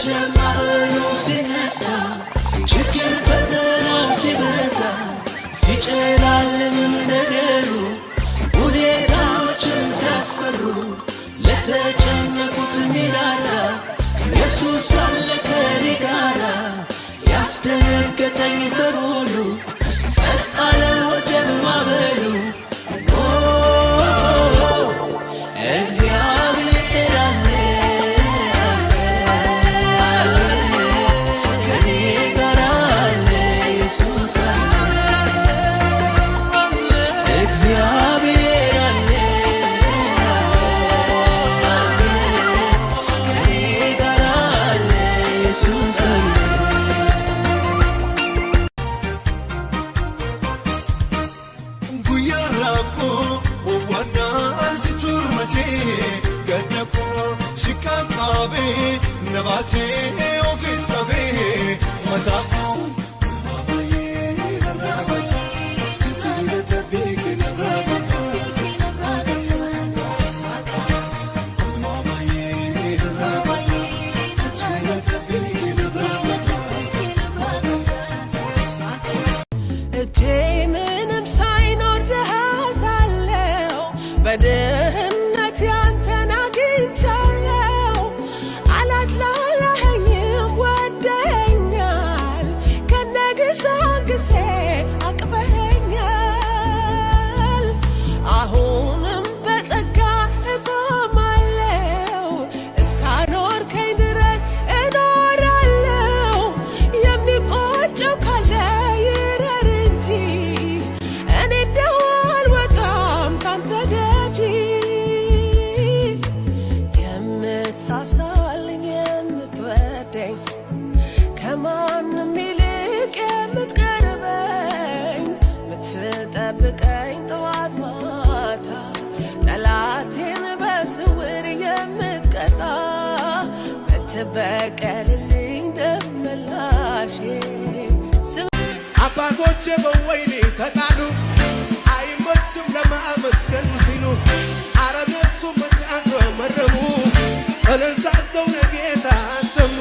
ጀማሩ ሲነሳ ችግር ፈተናው ሲበዛ ሲጨላልም ነገሩ ሁኔታዎችን ሲያስፈሩ ለተጨነቁት ሚራራ ኢየሱስ አለ ከኔ ጋራ ያስደነገጠኝ በሙሉ ጸጥ አለ ወጀብ ማዕበሉ እግዚአብሔር አለ ከኔ ጋራ አለ ኢየሱስ አለ እግዚአብሔር አለ ከኔ ጋራ አለ ኢየሱስ አለ Nabate ofit kabe matako mabaye rabaye kitile tabik nabaye mabaye rabaye kitile tabik nabaye ejemenem saynor rahasaleo በድህነት ያንተን አግኝቻለሁ አላጥላለኸኝም ወደኸኛል ከነግሳንግሴ አቅፈኸኛል አሁንም በጸጋ እቆማለሁ እስካኖርከኝ ድረስ እኖራለሁ የሚቆጨው ካለ ይረር እንጂ እኔ እንደው አልወጣም ካንተ ደጅ የምትሳሳልኝ የምትወደኝ ከማንም ይልቅ የምትቀርበኝ ምትጠብቀኝ ጠዋት ማታ ጠላቴን በስውር የምትቀጣ ምትበቀልልኝ ደመላሼ አባቶቼ በወይኔ ተጣሉ አይመችም ለማመስገን ሲሉ አረ እነሱ መች አጉረመረሙ እልልታቸው ለጌታ አሰሙ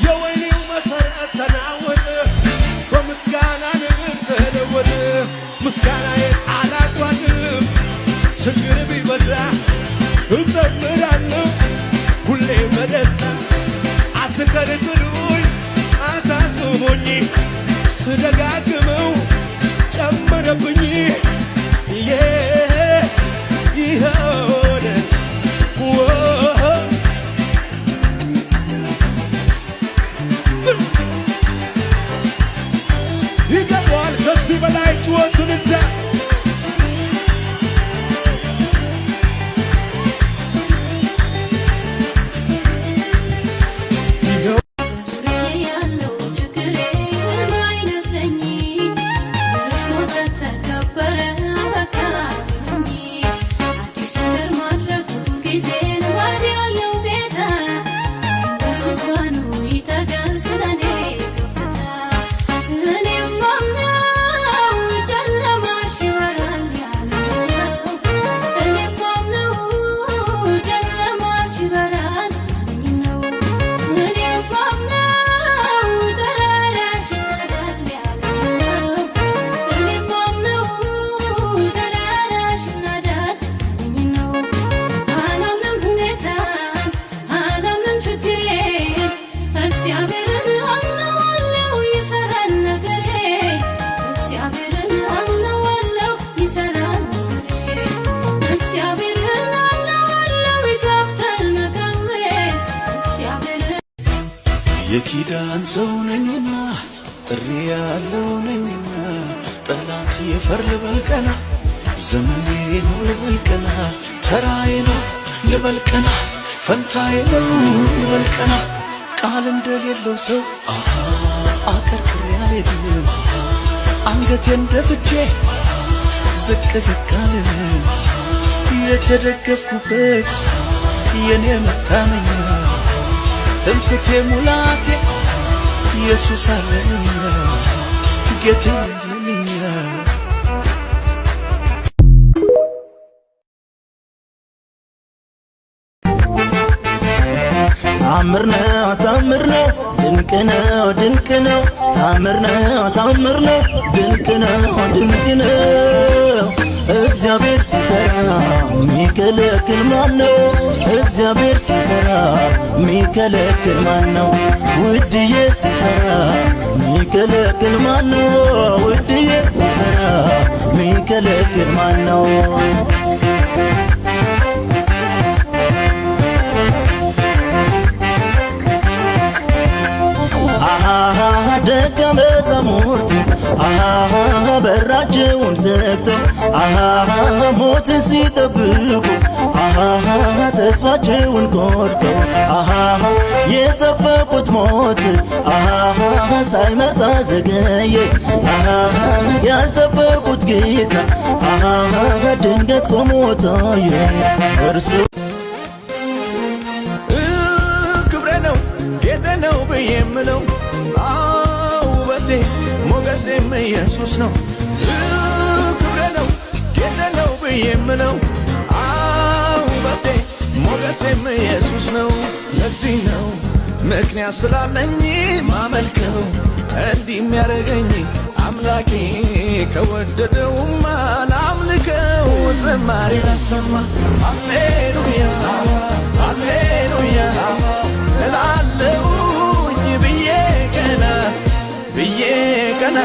የወይኔው መሠረት ተናወጠ በምስጋና ነገር ተለወጠ ምስጋናዬን አላቋርጥም ችግር ቢበዛ እጨምራለሁ ሁሌ በደስታ አትከልክሉኝ አታስቆሙኝ ስደጋግመው ጨመረብኝ ይሆነ ይገባዋል ከዚህ በላይ ጩኸትን እንጃ የኪዳን ሰው ነኝና ጥሪ ያለው ነኝና ጠላት ይፈር ልበልቀና ዘመኔ ነው ልበልቀና ተራዬ ነው ልበልቀና ፈንታዬ ነው ልበልቀና ቃል እንደሌለው ሰው አቀርቅሬ አልሄድም አንገቴን ደፍቼ ዝቅ ዝቅ አልልም የተደገፍኩበት የኔ መታመኛ ትምክቴ ሙላቴ ኢየሱስ አለኝ ጌታዬ ታምር ነው ታምር ነው ድንቅ ነው ድንቅ ነው ታምር ነው ታምር ነው ድንቅ ነው ድንቅ ነው እግዚአብሔር ሲሰራ ሚከለክል ማነው እግዚአብሔር ሲሰራ ሚከለክል ማነው ውድዬ ሲሰራ ሚከለክል ማነው ውድዬ ሲሰራ ሚከለክል ማነው ደቀ መዛሙርቱ በራቸውን ዘግተው ሞትን ሲጠብቁ ተስፋቸውን ቆርጠው የጠበቁት ሞት ሳይመጣ ዘገየ ያልጠበቁት ጌታ ድንገት ቆሞ ታየ እርሱ ክብሬ ነው ጌጤ ነው ብዬ የምለው ውበቴ ሞገሴም ኢየሱስ ነው ክብሬ ነው ጌጤ ነው ብዬ የምለው ውበቴ ሞገሴም ኢየሱስ ነው ለዚህ ነው ምክንያት ስላለኝ ማመልከው እንዲህ የሚያደርገኝ አምላኬ ከወደደውማ ላምልከው ዝማሬ ላሰማ ሃሌሉያ ሃሌሉያ እላለሁኝ ብዬ ቀና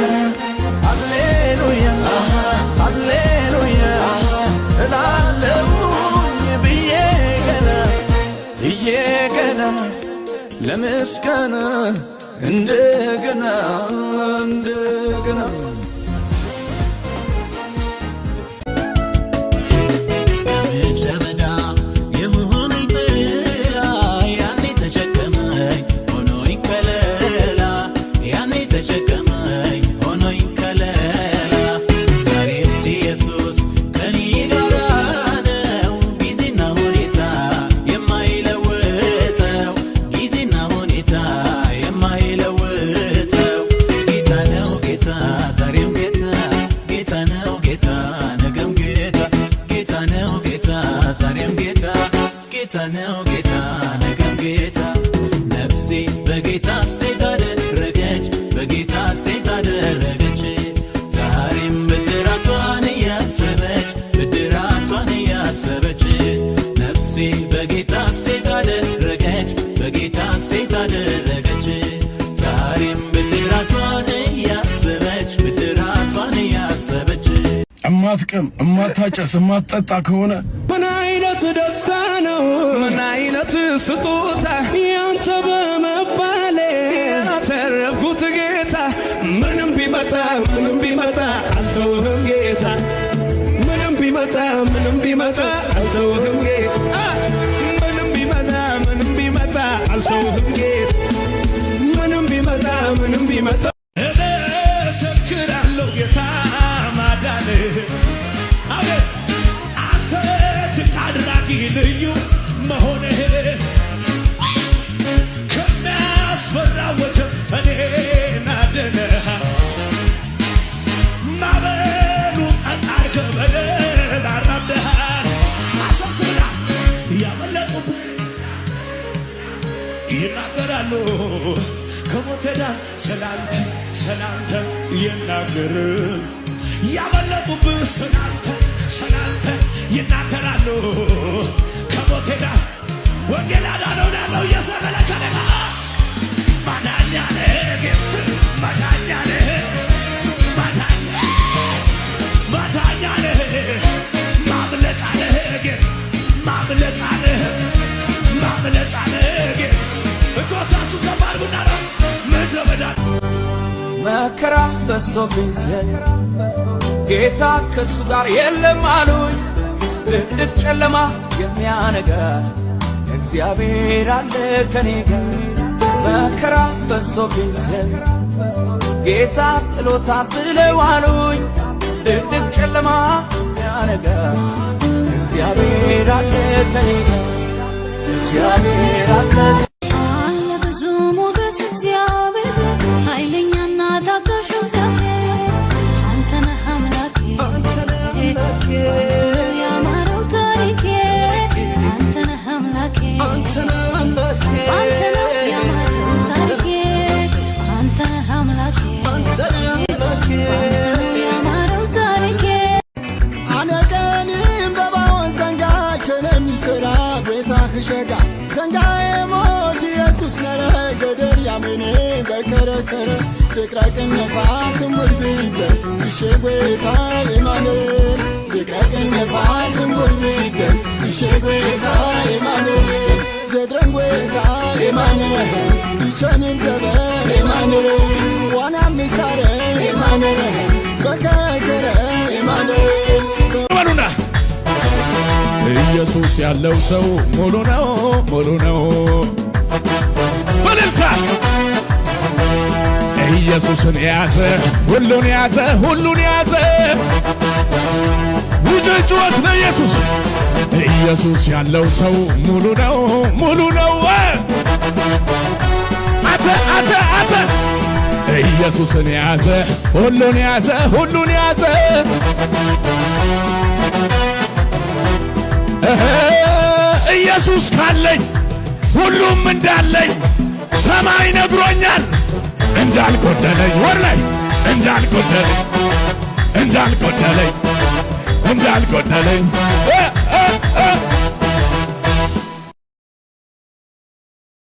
ሃሌሉያ ሃሌሉያ እላለሁኝ ብዬ ቀና ለምስጋና እንደገና እማትቀም እማታጨስ እማትጠጣ ከሆነ ምን አይነት ደስታ ነው ምን አይነት ስጦታ ያንተ በመባሌ ያተረፍኩት ጌታ ምንም ቢመጣ አልተውህም ጌታ ምንም ቢመጣ አልተውህም ጌታ ምንም ቢመጣ አልተውህም ጌታ ምንም ቢመጣ እመሰክራለሁ ጌታ ማዳንህ አቤት አንተ ድንቅ አድራጊ ልዩ መሆንህ ከሚያስፈራ ወጀብ እኔን አድነህ ማዕበሉ ጸጥ አድርገህ በድል አራምደሃል አሰብስብና ያመለጡብህ ይናገራሉ ከሞት ዳን ስላንተ ይናገር ያመለጡብህ ስላንተ ይናገራሉ ከሞት ዳን ወንጌል አዳነው ያለው እየሰበለ ከደጋ ማዳኛ ነህ ጌታ ማዳኛ ነህ ማምለጫ ነህ ጌታ ማምለጫ ነህ ጌታ እጆቻችሁ ከፍ አድርጉና ነው ምድረ በዳ መከራ በዝቶብኝ ጌታ ከሱ ጋር የለም አሉኝ ድቅድቅ ጨለማ የሚያነጋ እግዚአብሔር አለ ከኔ ጋር መከራ በዝቶብኝ ጌታ ጥሎታል ብለው አሉኝ ድቅድቅ ጨለማ የሚያነጋ እግዚአብሔር አለ ከኔ ጋር እግዚአብሔር አለ አንተ ያሜኔ በከረከረ የቅራቅን ነፋስ ሙርቢደን ይሸጎታ የማኑኤል የቅራቅን ነፋስ ሙርቢደን ይሸጎታ የማኑኤል ዘድረንጎታ የማኑኤል ይሸንን ዘበር የማኑኤል ዋና ሚሳረ የማኑኤል በከረከረ የማኑኤል በሉና ኢየሱስ ያለው ሰው ሙሉ ነው ሙሉ ነው በልልታ ኢየሱስን ያዘ ሁሉን ያዘ ሁሉን ያዘ ውጭጭወት ለኢየሱስ ኢየሱስ ያለው ሰው ሙሉ ነው ሙሉ ነው አተ ኢየሱስን ያዘ ሁሉን ያዘ ሁሉን ያዘ ኢየሱስ ካለኝ ሁሉም እንዳለኝ ሰማይ ነግሮኛል እንዳልጎደለኝ ወር ላይ እንዳልጎደለኝ እንዳልጎደለኝ እንዳልጎደለኝ